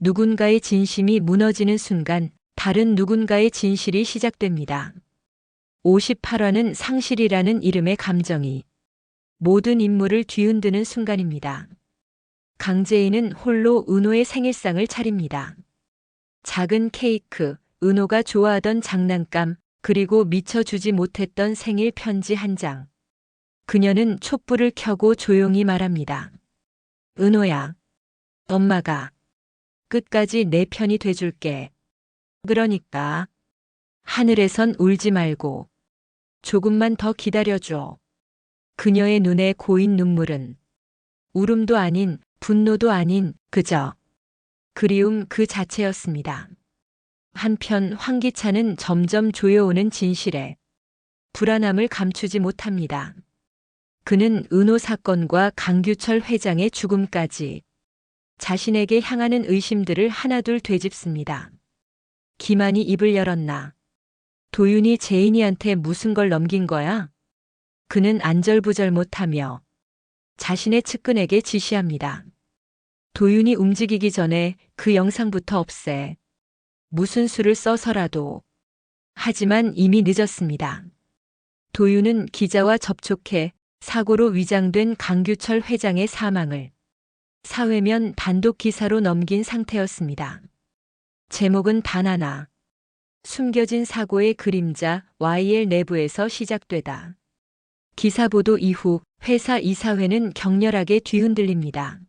누군가의 진심이 무너지는 순간 다른 누군가의 진실이 시작됩니다. 58화는 상실이라는 이름의 감정이 모든 인물을 뒤흔드는 순간입니다. 강재인은 홀로 은호의 생일상을 차립니다. 작은 케이크, 은호가 좋아하던 장난감, 그리고 미처 주지 못했던 생일 편지 한 장. 그녀는 촛불을 켜고 조용히 말합니다. 은호야, 엄마가 끝까지 내 편이 돼줄게. 그러니까 하늘에선 울지 말고 조금만 더 기다려줘. 그녀의 눈에 고인 눈물은 울음도 아닌 분노도 아닌 그저 그리움 그 자체였습니다. 한편 황기찬은 점점 조여오는 진실에 불안함을 감추지 못합니다. 그는 은호 사건과 강규철 회장의 죽음까지 자신에게 향하는 의심들을 하나둘 되짚습니다. 기만이 입을 열었나? 도윤이 제인이한테 무슨 걸 넘긴 거야? 그는 안절부절 못하며 자신의 측근에게 지시합니다. 도윤이 움직이기 전에 그 영상부터 없애. 무슨 수를 써서라도. 하지만 이미 늦었습니다. 도윤은 기자와 접촉해 사고로 위장된 강규철 회장의 사망을 사회면 단독 기사로 넘긴 상태였습니다. 제목은 단 하나. 숨겨진 사고의 그림자 YL 내부에서 시작되다. 기사 보도 이후 회사 이사회는 격렬하게 뒤흔들립니다.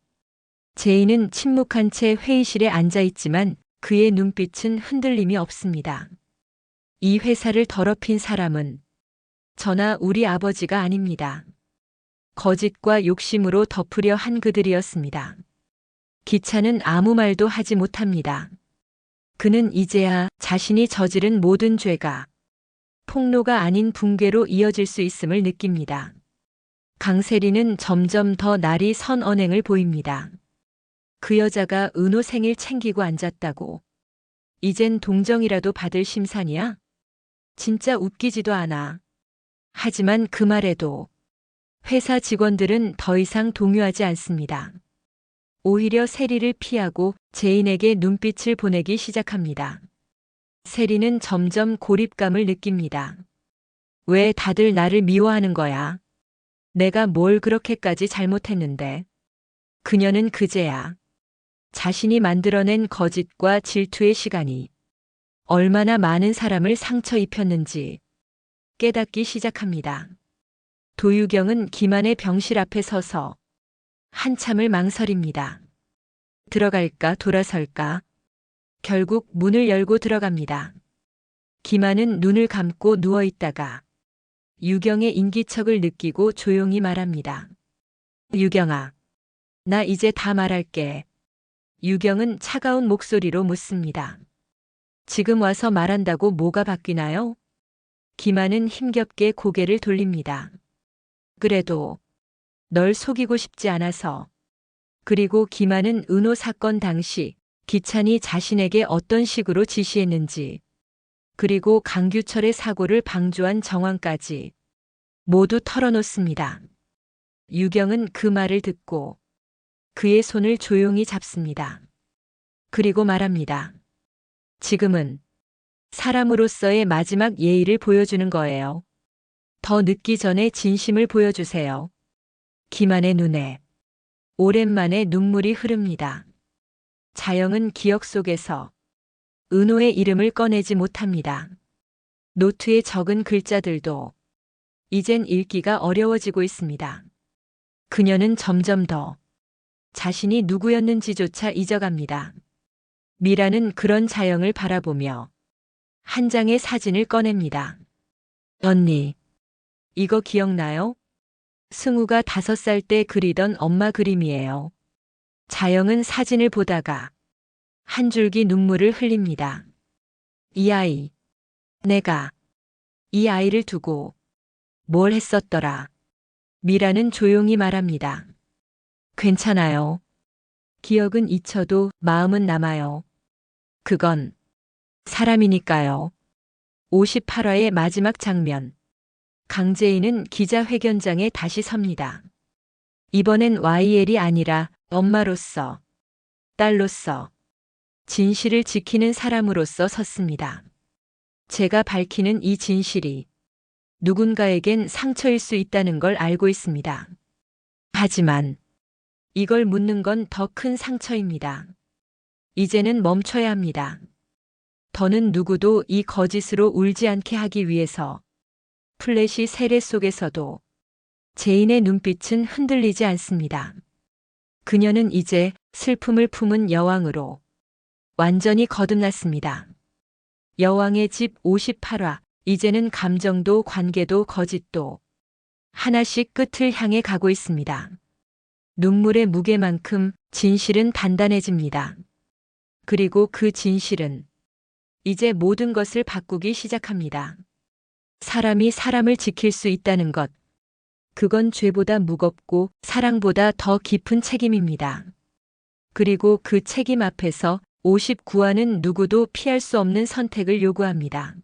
제인은 침묵한 채 회의실에 앉아 있지만 그의 눈빛은 흔들림이 없습니다. 이 회사를 더럽힌 사람은 저나 우리 아버지가 아닙니다. 거짓과 욕심으로 덮으려 한 그들이었습니다. 기찬은 아무 말도 하지 못합니다. 그는 이제야 자신이 저지른 모든 죄가 폭로가 아닌 붕괴로 이어질 수 있음을 느낍니다. 강세리는 점점 더 날이 선 언행을 보입니다. 그 여자가 은호 생일 챙기고 앉았다고. 이젠 동정이라도 받을 심산이야? 진짜 웃기지도 않아. 하지만 그 말에도 회사 직원들은 더 이상 동요하지 않습니다. 오히려 세리를 피하고 제인에게 눈빛을 보내기 시작합니다. 세리는 점점 고립감을 느낍니다. 왜 다들 나를 미워하는 거야? 내가 뭘 그렇게까지 잘못했는데? 그녀는 그제야 자신이 만들어낸 거짓과 질투의 시간이 얼마나 많은 사람을 상처 입혔는지 깨닫기 시작합니다. 도유경은 기만의 병실 앞에 서서 한참을 망설입니다. 들어갈까 돌아설까? 결국 문을 열고 들어갑니다. 기만은 눈을 감고 누워있다가 유경의 인기척을 느끼고 조용히 말합니다. 유경아, 나 이제 다 말할게. 유경은 차가운 목소리로 묻습니다. 지금 와서 말한다고 뭐가 바뀌나요? 기만은 힘겹게 고개를 돌립니다. 그래도 널 속이고 싶지 않아서. 그리고 기만은 은호 사건 당시 기찬이 자신에게 어떤 식으로 지시했는지, 그리고 강규철의 사고를 방조한 정황까지 모두 털어놓습니다. 유경은 그 말을 듣고 그의 손을 조용히 잡습니다. 그리고 말합니다. 지금은 사람으로서의 마지막 예의를 보여주는 거예요. 더 늦기 전에 진심을 보여주세요. 기만의 눈에 오랜만에 눈물이 흐릅니다. 자영은 기억 속에서 은호의 이름을 꺼내지 못합니다. 노트에 적은 글자들도 이젠 읽기가 어려워지고 있습니다. 그녀는 점점 더 자신이 누구였는지조차 잊어갑니다. 미라는 그런 자영을 바라보며 한 장의 사진을 꺼냅니다. 언니, 이거 기억나요? 승우가 5살 때 그리던 엄마 그림이에요. 자영은 사진을 보다가 한 줄기 눈물을 흘립니다. 이 아이, 내가 이 아이를 두고 뭘 했었더라. 미라는 조용히 말합니다. 괜찮아요. 기억은 잊혀도 마음은 남아요. 그건 사람이니까요. 58화의 마지막 장면. 강재인은 기자회견장에 다시 섭니다. 이번엔 YL이 아니라 엄마로서, 딸로서, 진실을 지키는 사람으로서 섰습니다. 제가 밝히는 이 진실이 누군가에겐 상처일 수 있다는 걸 알고 있습니다. 하지만 이걸 묻는 건 더 큰 상처입니다. 이제는 멈춰야 합니다. 더는 누구도 이 거짓으로 울지 않게 하기 위해서. 플래시 세례 속에서도 제인의 눈빛은 흔들리지 않습니다. 그녀는 이제 슬픔을 품은 여왕으로 완전히 거듭났습니다. 여왕의 집 58화. 이제는 감정도 관계도 거짓도 하나씩 끝을 향해 가고 있습니다. 눈물의 무게만큼 진실은 단단해집니다. 그리고 그 진실은 이제 모든 것을 바꾸기 시작합니다. 사람이 사람을 지킬 수 있다는 것. 그건 죄보다 무겁고 사랑보다 더 깊은 책임입니다. 그리고 그 책임 앞에서 59화는 누구도 피할 수 없는 선택을 요구합니다.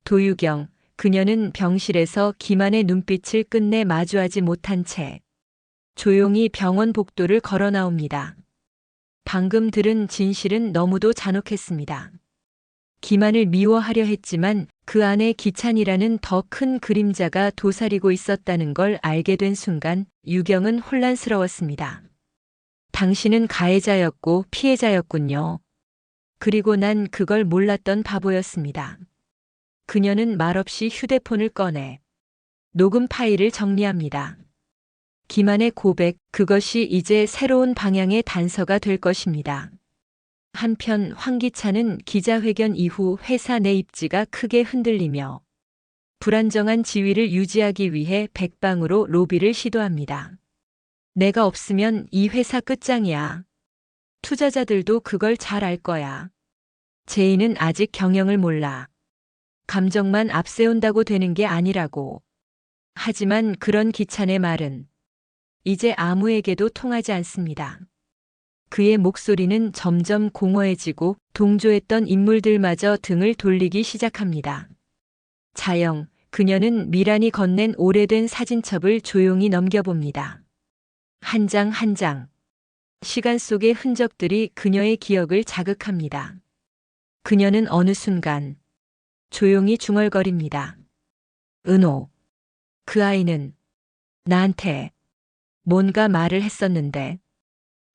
도유경, 그녀는 병실에서 기만의 눈빛을 끝내 마주하지 못한 채 조용히 병원 복도를 걸어 나옵니다. 방금 들은 진실은 너무도 잔혹했습니다. 기만을 미워하려 했지만 그 안에 기찬이라는 더 큰 그림자가 도사리고 있었다는 걸 알게 된 순간 유경은 혼란스러웠습니다. 당신은 가해자였고 피해자였군요. 그리고 난 그걸 몰랐던 바보였습니다. 그녀는 말없이 휴대폰을 꺼내 녹음 파일을 정리합니다. 기만의 고백, 그것이 이제 새로운 방향의 단서가 될 것입니다. 한편 황기찬은 기자회견 이후 회사 내 입지가 크게 흔들리며 불안정한 지위를 유지하기 위해 백방으로 로비를 시도합니다. 내가 없으면 이 회사 끝장이야. 투자자들도 그걸 잘 알 거야. 제인은 아직 경영을 몰라. 감정만 앞세운다고 되는 게 아니라고. 하지만 그런 기찬의 말은 이제 아무에게도 통하지 않습니다. 그의 목소리는 점점 공허해지고 동조했던 인물들마저 등을 돌리기 시작합니다. 자영, 그녀는 미란이 건넨 오래된 사진첩을 조용히 넘겨봅니다. 한 장 한 장. 시간 속의 흔적들이 그녀의 기억을 자극합니다. 그녀는 어느 순간 조용히 중얼거립니다. 은호. 그 아이는 나한테 뭔가 말을 했었는데.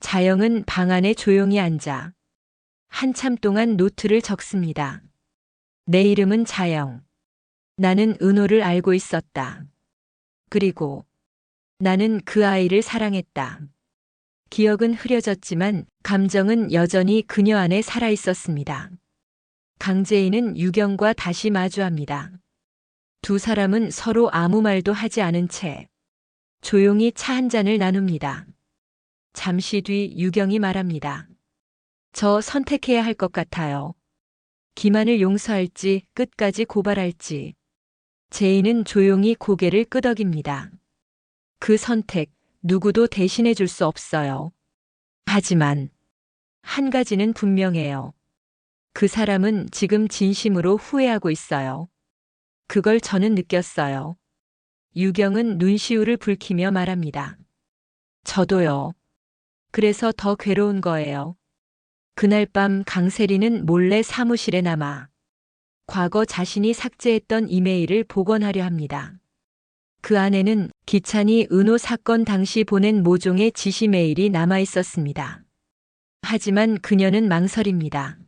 자영은 방 안에 조용히 앉아 한참 동안 노트를 적습니다. 내 이름은 자영. 나는 은호를 알고 있었다. 그리고 나는 그 아이를 사랑했다. 기억은 흐려졌지만 감정은 여전히 그녀 안에 살아 있었습니다. 강재인은 유경과 다시 마주합니다. 두 사람은 서로 아무 말도 하지 않은 채 조용히 차 한 잔을 나눕니다. 잠시 뒤 유경이 말합니다. 저 선택해야 할 것 같아요. 기만을 용서할지 끝까지 고발할지. 제인은 조용히 고개를 끄덕입니다. 그 선택 누구도 대신해 줄 수 없어요. 하지만 한 가지는 분명해요. 그 사람은 지금 진심으로 후회하고 있어요. 그걸 저는 느꼈어요. 유경은 눈시울을 붉히며 말합니다. 저도요. 그래서 더 괴로운 거예요. 그날 밤 강세리는 몰래 사무실에 남아 과거 자신이 삭제했던 이메일을 복원하려 합니다. 그 안에는 기찬이 은호 사건 당시 보낸 모종의 지시 메일이 남아 있었습니다. 하지만 그녀는 망설입니다.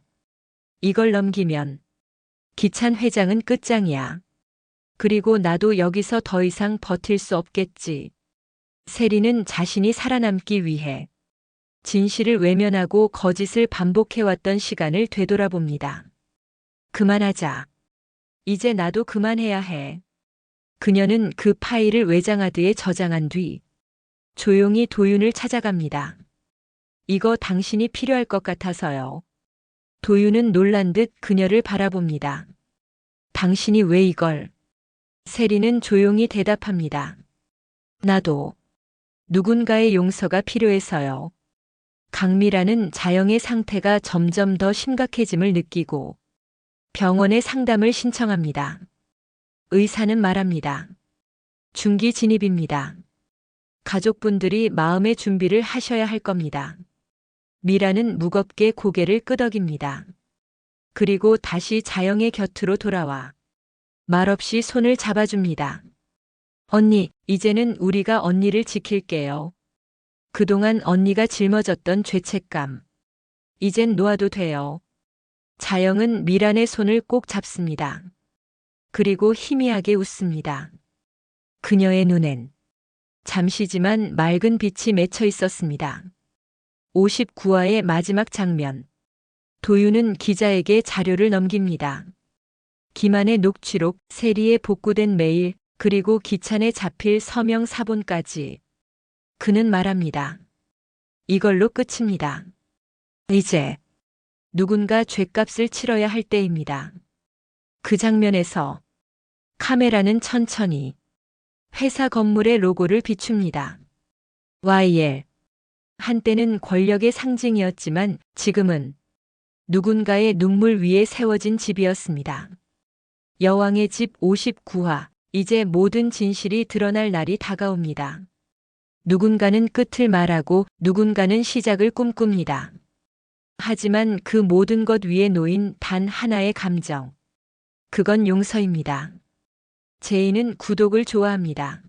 이걸 넘기면 기찬 회장은 끝장이야. 그리고 나도 여기서 더 이상 버틸 수 없겠지. 세리는 자신이 살아남기 위해 진실을 외면하고 거짓을 반복해왔던 시간을 되돌아봅니다. 그만하자. 이제 나도 그만해야 해. 그녀는 그 파일을 외장하드에 저장한 뒤 조용히 도윤을 찾아갑니다. 이거 당신이 필요할 것 같아서요. 도윤은 놀란 듯 그녀를 바라봅니다. 당신이 왜 이걸? 세리는 조용히 대답합니다. 나도 누군가의 용서가 필요해서요. 강미라는 자영의 상태가 점점 더 심각해짐을 느끼고 병원에 상담을 신청합니다. 의사는 말합니다. 중기 진입입니다. 가족분들이 마음의 준비를 하셔야 할 겁니다. 미라는 무겁게 고개를 끄덕입니다. 그리고 다시 자영의 곁으로 돌아와 말없이 손을 잡아줍니다. 언니, 이제는 우리가 언니를 지킬게요. 그동안 언니가 짊어졌던 죄책감. 이젠 놓아도 돼요. 자영은 미란의 손을 꼭 잡습니다. 그리고 희미하게 웃습니다. 그녀의 눈엔 잠시지만 맑은 빛이 맺혀 있었습니다. 59화의 마지막 장면. 도윤은 기자에게 자료를 넘깁니다. 김한의 녹취록, 세리에 복구된 메일, 그리고 기찬에 잡힐 서명 사본까지. 그는 말합니다. 이걸로 끝입니다. 이제 누군가 죗값을 치러야 할 때입니다. 그 장면에서 카메라는 천천히 회사 건물의 로고를 비춥니다. YL. 한때는 권력의 상징이었지만 지금은 누군가의 눈물 위에 세워진 집이었습니다. 여왕의 집 59화. 이제 모든 진실이 드러날 날이 다가옵니다. 누군가는 끝을 말하고 누군가는 시작을 꿈꿉니다. 하지만 그 모든 것 위에 놓인 단 하나의 감정. 그건 용서입니다. 제이는 구독을 좋아합니다.